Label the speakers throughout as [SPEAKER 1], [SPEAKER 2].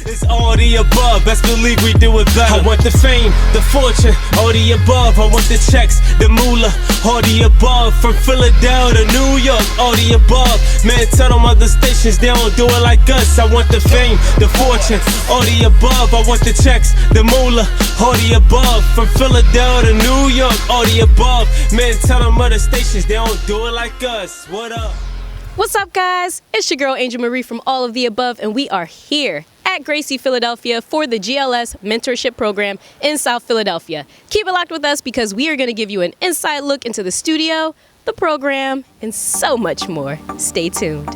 [SPEAKER 1] It's all the above, best believe we do it better. I want the fame, the fortune, all the above. I want the checks, the moolah, all the above. From Philadelphia to New York, all the above. Man, tell them other stations they don't do it like us. I want the fame, the fortune, all the above. I want the checks, the moolah, all the above. From Philadelphia to New York, all the above. Man, tell them other stations they don't do it like us. What up?
[SPEAKER 2] What's up, guys? It's your girl Angel Marie from All of the Above, and we are here at Gracie Philadelphia for the G.L.S mentorship program in South Philadelphia. Keep it locked with us because we are going to give you an inside look into the studio, the program, and so much more. Stay tuned.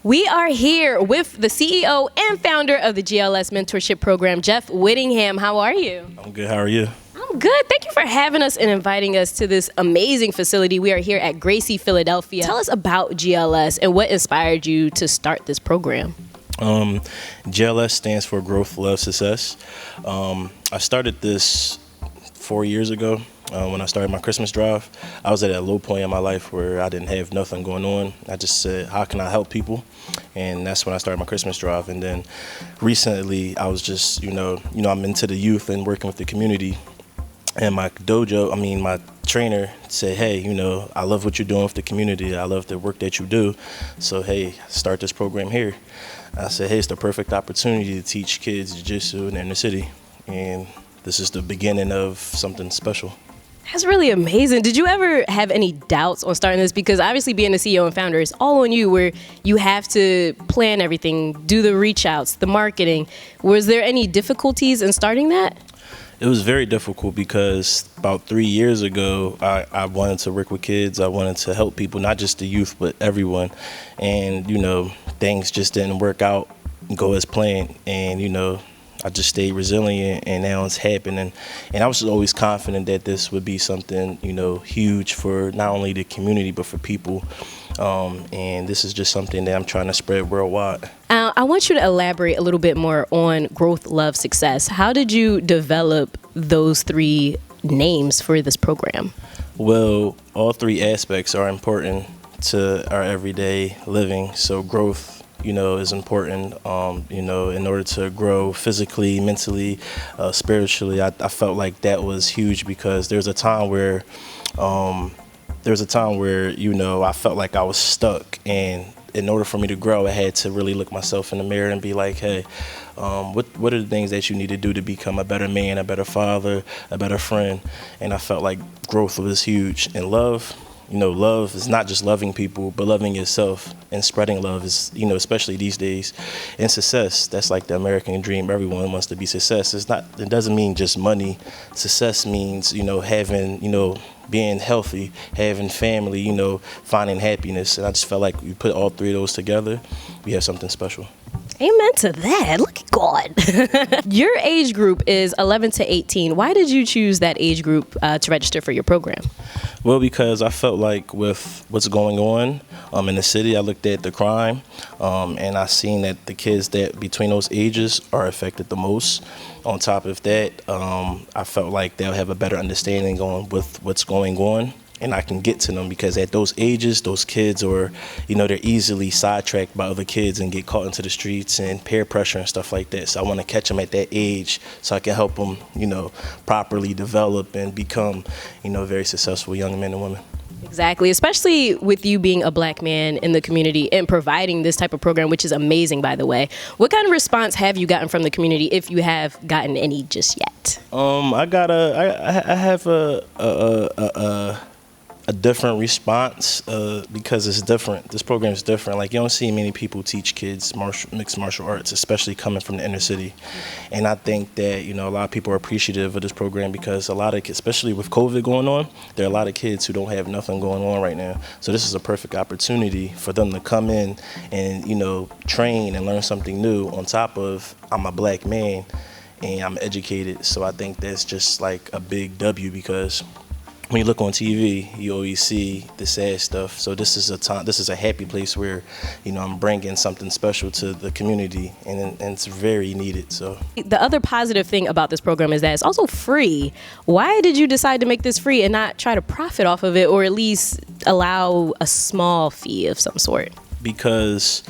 [SPEAKER 2] We are here with the CEO and founder of the G.L.S mentorship program, Jeff Whittingham. How are you?
[SPEAKER 3] I'm good. How are you?
[SPEAKER 2] I'm good. Thank you for having us and inviting us to this amazing facility. We are here at Gracie Philadelphia. Tell us about G.L.S and what inspired you to start this program.
[SPEAKER 3] G.L.S stands for Growth, Love, Success. I started this 4 years ago. When I started my Christmas drive, I was at a low point in my life where I didn't have nothing going on. I just said, how can I help people? And that's when I started my Christmas drive. And then recently I was just, I'm into the youth and working with the community. And my trainer said, hey, I love what you're doing with the community. I love the work that you do. So, hey, start this program here. I said, hey, it's the perfect opportunity to teach kids Jiu Jitsu in the inner city. And this is the beginning of something special.
[SPEAKER 2] That's really amazing. Did you ever have any doubts on starting this? Because obviously being the CEO and founder is all on you, where you have to plan everything, do the reach outs, the marketing. Was there any difficulties in starting that?
[SPEAKER 3] It was very difficult because about 3 years ago, I wanted to work with kids. I wanted to help people, not just the youth, but everyone. And, things just didn't work out, go as planned. And, I just stayed resilient, and now it's happening. And I was always confident that this would be something, huge for not only the community, but for people. And this is just something that I'm trying to spread worldwide.
[SPEAKER 2] I want you to elaborate a little bit more on growth, love, success. How did you develop those three names for this program?
[SPEAKER 3] Well, all three aspects are important to our everyday living. So growth, is important, in order to grow physically, mentally, spiritually. I felt like that was huge because there's a time where, I felt like I was stuck. And in order for me to grow, I had to really look myself in the mirror and be like, hey, what are the things that you need to do to become a better man, a better father, a better friend? And I felt like growth was huge. And love, love is not just loving people, but loving yourself and spreading love is, especially these days. And success, that's like the American dream. Everyone wants to be success. It doesn't mean just money. Success means, having, being healthy, having family, finding happiness. And I just felt like we put all three of those together, we have something special.
[SPEAKER 2] Amen to that. Look at God. Your age group is 11 to 18. Why did you choose that age group to register for your program?
[SPEAKER 3] Well, because I felt like with what's going on in the city, I looked at the crime and I seen that the kids that between those ages are affected the most. On top of that, I felt like they'll have a better understanding on with what's going on. And I can get to them because at those ages, those kids are, they're easily sidetracked by other kids and get caught into the streets and peer pressure and stuff like that. So I want to catch them at that age so I can help them, properly develop and become, very successful young men and women.
[SPEAKER 2] Exactly, especially with you being a black man in the community and providing this type of program, which is amazing, by the way. What kind of response have you gotten from the community, if you have gotten any just yet?
[SPEAKER 3] I have a different response because it's different. This program is different. Like, you don't see many people teach kids mixed martial arts, especially coming from the inner city. And I think that, a lot of people are appreciative of this program because a lot of kids, especially with COVID going on, there are a lot of kids who don't have nothing going on right now. So this is a perfect opportunity for them to come in and, train and learn something new on top of I'm a black man and I'm educated. So I think that's just like a big W because when you look on TV, you always see the sad stuff. So this is a happy place where, I'm bringing something special to the community, and it's very needed. So
[SPEAKER 2] The other positive thing about this program is that it's also free. Why did you decide to make this free and not try to profit off of it, or at least allow a small fee of some sort?
[SPEAKER 3] Because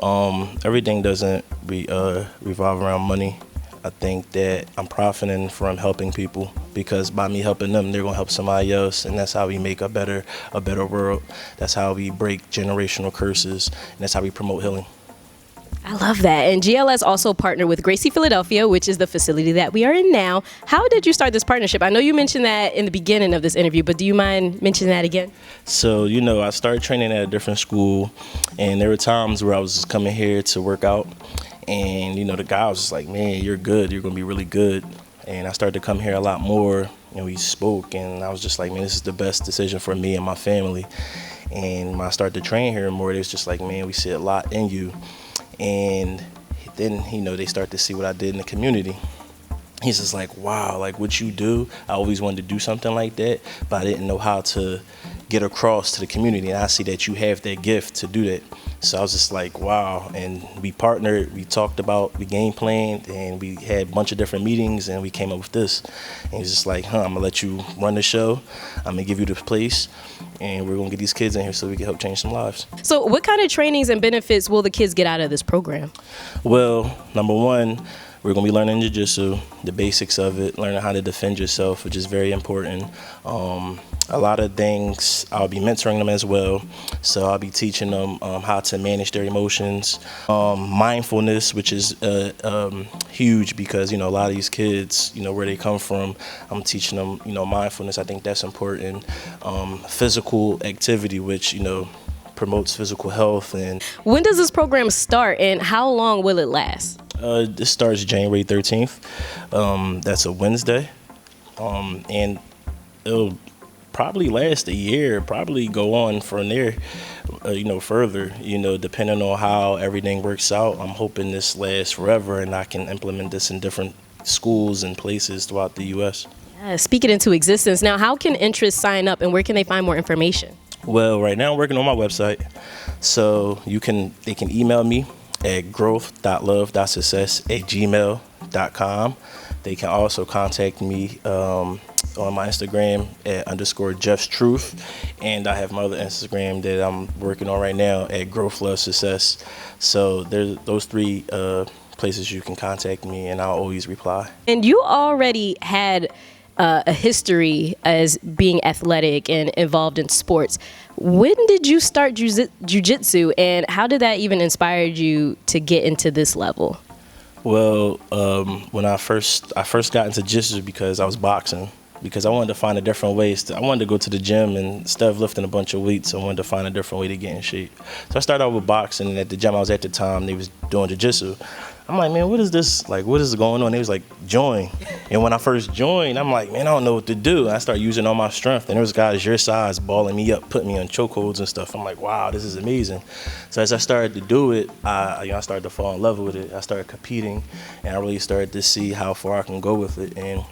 [SPEAKER 3] everything doesn't revolve around money. I think that I'm profiting from helping people, because by me helping them, they're gonna help somebody else, and that's how we make a better world. That's how we break generational curses, and that's how we promote healing.
[SPEAKER 2] I love that. And G.L.S also partnered with Gracie Philadelphia, which is the facility that we are in now. How did you start this partnership? I know you mentioned that in the beginning of this interview, but do you mind mentioning that again?
[SPEAKER 3] So, I started training at a different school, and there were times where I was just coming here to work out, and, the guy was just like, man, you're good. You're going to be really good. And I started to come here a lot more, and we spoke, and I was just like, man, this is the best decision for me and my family. And when I started to train here more, it was just like, man, we see a lot in you. And then, they start to see what I did in the community. He's just like, wow, like what you do, I always wanted to do something like that, but I didn't know how to get across to the community. And I see that you have that gift to do that. So I was just like, wow. And we partnered, we talked about, we game planned, and we had a bunch of different meetings, and we came up with this. And he's just like, I'm gonna let you run the show. I'm gonna give you the place, and we're gonna get these kids in here so we can help change some lives.
[SPEAKER 2] So what kind of trainings and benefits will the kids get out of this program?
[SPEAKER 3] Well, number one, we're going to be learning Jiu Jitsu, the basics of it, learning how to defend yourself, which is very important. A lot of things, I'll be mentoring them as well. So I'll be teaching them how to manage their emotions. Mindfulness, which is huge, because, a lot of these kids, where they come from, I'm teaching them, mindfulness. I think that's important. Physical activity, which, promotes physical health. And
[SPEAKER 2] when does this program start, and how long will it last?
[SPEAKER 3] This starts January 13th. That's a Wednesday. And it'll probably last a year, probably go on from there, further, depending on how everything works out. I'm hoping this lasts forever, and I can implement this in different schools and places throughout the U.S.
[SPEAKER 2] Speak it into existence. Now, how can interests sign up, and where can they find more information?
[SPEAKER 3] Well, right now I'm working on my website. So they can email me at growth.love.success@gmail.com. They can also contact me on my Instagram at _JeffsTruth, and I have my other Instagram that I'm working on right now at growth.love.success. So there's those three places you can contact me, and I'll always reply.
[SPEAKER 2] And you already had a history as being athletic and involved in sports. When did you start jiu-jitsu, and how did that even inspire you to get into this level?
[SPEAKER 3] Well, when I first got into jiu-jitsu because I was boxing, because I wanted to find a different ways. I wanted to go to the gym, and instead of lifting a bunch of weights, I wanted to find a different way to get in shape. So I started out with boxing, and at the gym I was at the time, they was doing jiu-jitsu. I'm like, man, what is this? Like, what is going on? They was like, join. And when I first joined, I'm like, man, I don't know what to do. And I started using all my strength. And there was guys your size balling me up, putting me on chokeholds and stuff. I'm like, wow, this is amazing. So as I started to do it, I started to fall in love with it. I started competing, and I really started to see how far I can go with it. And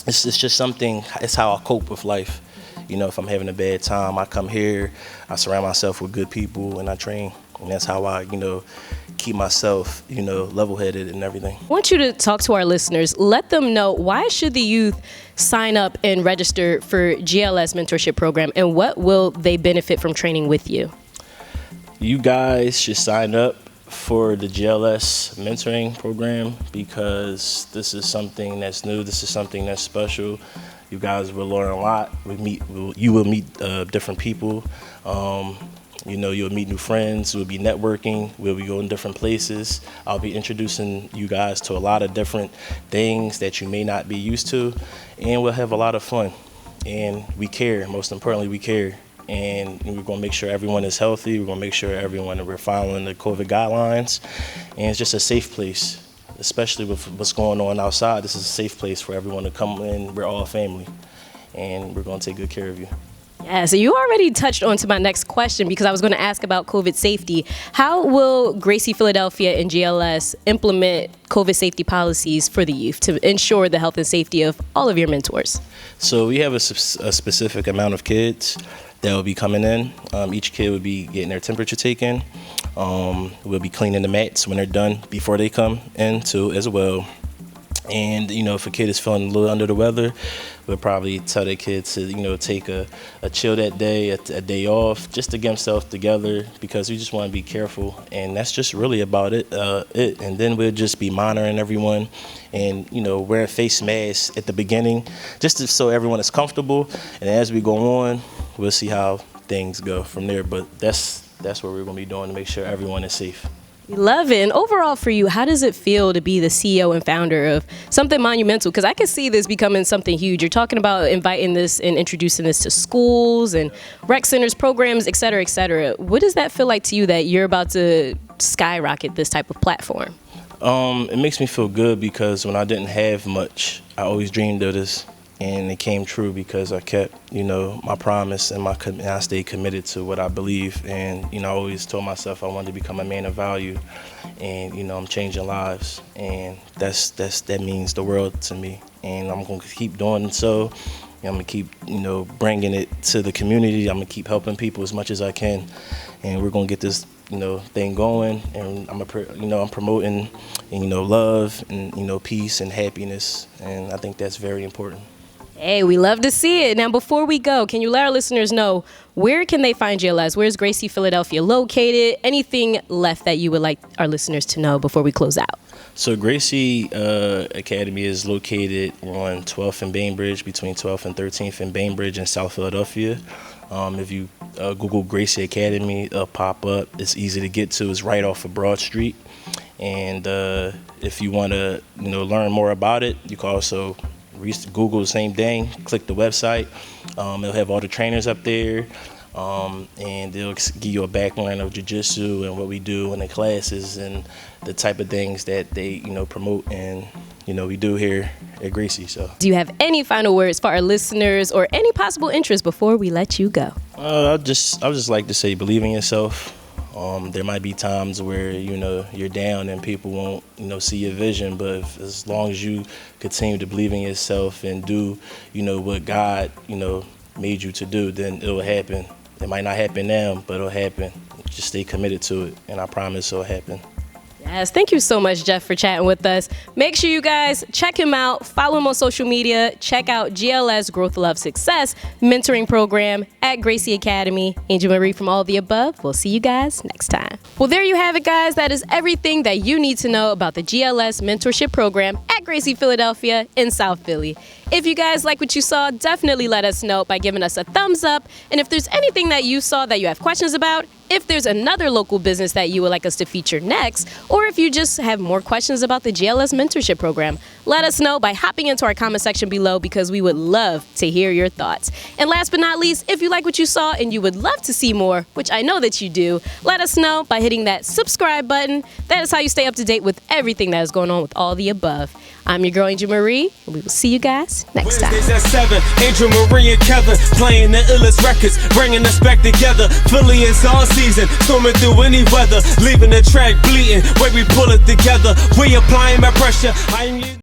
[SPEAKER 3] it's just something, it's how I cope with life. If I'm having a bad time, I come here, I surround myself with good people, and I train. And that's how I, keep myself, level-headed and everything.
[SPEAKER 2] I want you to talk to our listeners. Let them know, why should the youth sign up and register for G.L.S mentorship program, and what will they benefit from training with you?
[SPEAKER 3] You guys should sign up for the G.L.S mentoring program, because this is something that's new. This is something that's special. You guys will learn a lot. You will meet different people. You'll meet new friends. We'll be networking. We'll be going different places. I'll be introducing you guys to a lot of different things that you may not be used to, and we'll have a lot of fun. And we care. Most importantly, we care. And we're going to make sure everyone is healthy. We're going to make sure we're following the COVID guidelines. And it's just a safe place, especially with what's going on outside. This is a safe place for everyone to come in. We're all family, and we're going to take good care of you.
[SPEAKER 2] Yeah, so you already touched on to my next question because I was going to ask about COVID safety. How will Gracie Philadelphia and G.L.S. implement COVID safety policies for the youth to ensure the health and safety of all of your mentors?
[SPEAKER 3] So we have a specific amount of kids that will be coming in. Each kid will be getting their temperature taken. We'll be cleaning the mats when they're done before they come in too as well. And, if a kid is feeling a little under the weather, we'll probably tell the kid to, take a chill that day, a day off, just to get themselves together, because we just want to be careful. And that's just really about it. And then we'll just be monitoring everyone and, wearing face masks at the beginning, just so everyone is comfortable. And as we go on, we'll see how things go from there. But that's what we're going to be doing to make sure everyone is safe.
[SPEAKER 2] Love it. And overall for you, how does it feel to be the CEO and founder of something monumental? Because I can see this becoming something huge. You're talking about inviting this and introducing this to schools and rec centers, programs, et cetera, et cetera. What does that feel like to you that you're about to skyrocket this type of platform?
[SPEAKER 3] It makes me feel good because when I didn't have much, I always dreamed of this. And it came true because I kept, my promise and I stayed committed to what I believe. And, I always told myself I wanted to become a man of value. And, I'm changing lives. And that means the world to me. And I'm going to keep doing so. I'm going to keep, bringing it to the community. I'm going to keep helping people as much as I can. And we're going to get this, thing going. And I'm promoting, love and, peace and happiness. And I think that's very important.
[SPEAKER 2] Hey, we love to see it. Now, before we go, can you let our listeners know where can they find G.L.S? Where's Gracie Philadelphia located? Anything left that you would like our listeners to know before we close out?
[SPEAKER 3] So Gracie Academy is located on 12th and Bainbridge, between 12th and 13th and Bainbridge in South Philadelphia. If you Google Gracie Academy, it'll pop up. It's easy to get to. It's right off of Broad Street. And if you want to, learn more about it, you can also Google the same thing, click the website. It'll have all the trainers up there, and they'll give you a background of Jiu Jitsu and what we do in the classes and the type of things that they, promote and, we do here at Gracie. So,
[SPEAKER 2] do you have any final words for our listeners or any possible interest before we let you go?
[SPEAKER 3] I would just like to say, believe in yourself. There might be times where, you're down and people won't, see your vision. But as long as you continue to believe in yourself and do, what God, made you to do, then it'll happen. It might not happen now, but it'll happen. Just stay committed to it, and I promise it'll happen.
[SPEAKER 2] Yes, thank you so much, Jeff, for chatting with us. Make sure you guys check him out, follow him on social media, check out G.L.S. Growth Love Success mentoring program at Gracie Academy. Angel Marie from All the Above. We'll see you guys next time. Well, there you have it, guys. That is everything that you need to know about the G.L.S. mentorship program at Gracie Philadelphia in South Philly. If you guys like what you saw, definitely let us know by giving us a thumbs up. And if there's anything that you saw that you have questions about, if there's another local business that you would like us to feature next, or if you just have more questions about the G.L.S. mentorship program, let us know by hopping into our comment section below because we would love to hear your thoughts. And last but not least, if you like what you saw and you would love to see more, which I know that you do, let us know by hitting that subscribe button. That is how you stay up to date with everything that is going on with All the Above. I'm your girl, Angel Marie, and we will see you guys next time.
[SPEAKER 1] Wednesdays at 7, Angel Marie and Kevin playing the illest records, bringing us back together. Philly is all season, swimming through any weather, leaving the track bleeding. Way we pull it together, we applying my pressure.